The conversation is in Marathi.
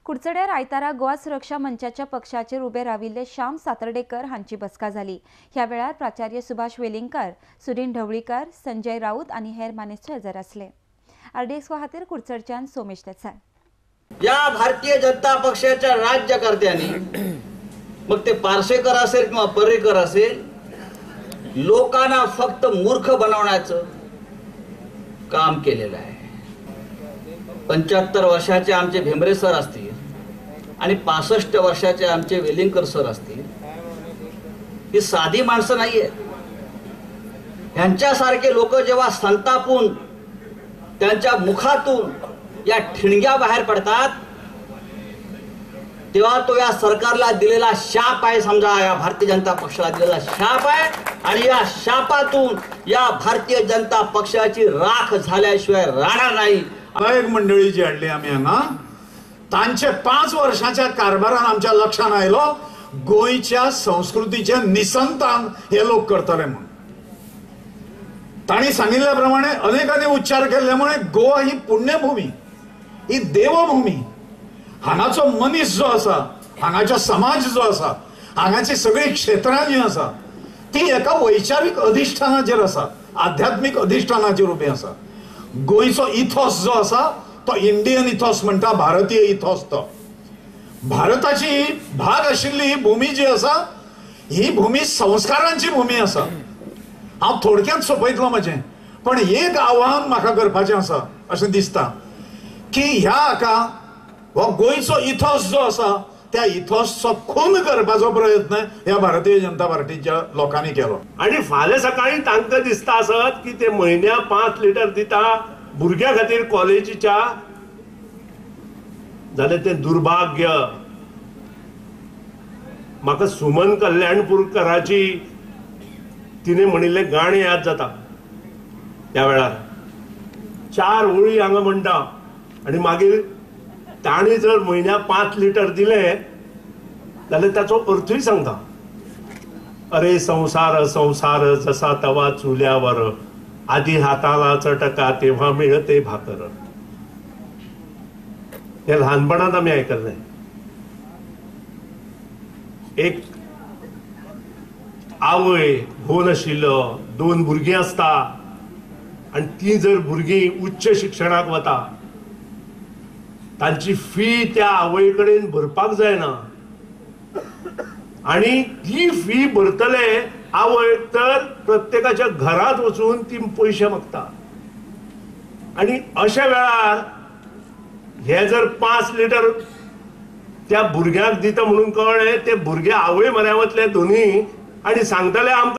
कुडचड्यार आयतारा गोवा सुरक्षा मंचाच्या पक्षाचेर उबे राविल्ले श्याम सातर्डेकर हांची बसका जाली। ह्या वेळार प्राचार्य सुभाष वेलिंगकर, सुनील ढवळीकर, संजय राऊत आणि हेर मानेस्टर हजर आसले। आरडीएक्स खातीर कुडचडच्यान सोमेश देसाई। या भारतीय जनता पक्षाच्या राज्यकर्त्यांनी मग ते पार्सेकर असेल किंवा पर्रेकर असेल, लोकांना फक्त मूर्ख बनवण्याचं काम केलेलं आहे। 75 वर्षाचे आमचे भेंबरे सर असतील आणि 65 वर्षाचे आमचे वेलिंगकर सर असतील, ही साधी माणसं नाहीये। यांच्यासारखे लोक जेव्हा संतापून त्यांच्या मुखातून या ठिणग्या बाहेर पडतात, तेव्हा तो या सरकारला दिलेला शाप आहे। समजा या भारतीय जनता पक्षाला दिलेला शाप आहे आणि या शापातून या भारतीय जनता पक्षाची राख झाल्याशिवाय राहणार नाही। एक मंडळी जी हाडली आम्ही हांगा, तांचे 5 वर्षाच्या कारभारान आमच्या लक्षात आयलो गोयच्या संस्कृतीचे निसंतान हे लोक करतले म्हणून। तांणी सांगितल्या प्रमाणे अनेकांनी उच्चार केल्यामुळे गोवा ही पुण्यभूमी, ही देवभूमी, हांगाचो मनीस जो आसा, हांगाचो समाज जो आसा, हांगाची सगळी क्षेत्रां जी आसा ती एका वैचारीक अधिष्ठानाचेर आसा, आध्यात्मिक अधिष्ठानाचेर उबी आसा। गोयचो इथॉस जो आसा तो इंडियन इथॉस म्हणटा, भारतीय इथॉस। तो भारताची भाग आशिल्ली ही भूमी जी आसा, ही भूमी संस्कारांची भूमी आसा। हांव थोडक्यात सोपयतलो म्हजें, पण एक आव्हान म्हाका करपाचें आसा अशें दिसता की ह्या हाका हो गोयचो इथॉस जो आसा त्या इथॉसचो खून करपाचो प्रयत्न ह्या भारतीय जनता पार्टीच्या लोकांनी केलो। आणि फाल्यां सकाळी तांकां दिसता आसत की ते म्हयन्या 5 लिटर दिता भुरग्यां खातीर कॉलेजीच्या, जाल्यार ते दुर्भाग्य। म्हाका सुमन कल्याणपूरकराची तिने म्हणिल्ले गाणें याद जाता। त्या वेळार 4 ओळी हांगा म्हणटा आणि मागीर ताणी जर म्हयन्या 5 लिटर दिले जाल्यार ताचो अर्थूय सांगता। अरे संसार संसार जसा तवा चुल्यावर, आधी हाताला चटका तेव्हा मिळते भाकर। हे लहानपणात आम्ही ऐकलंय। एक आवय घोल आशिल्लो, 2 भुरगीं आसता आणि ती जर भुरगीं उच्च शिक्षणाक वता, तांची फी त्या आवय कडेन भरपाक जायना आणि ती फी भरतले आवय तर प्रत्येकाच्या घरात वचून ती पैसे मागता। आणि अशा वेळार हे जर 5 लिटर त्या भुरग्याक दिता म्हणून कळ्ळें, ते भुरगे आवय म्हऱ्या वतले दोन्ही आणि सांगतले आमकां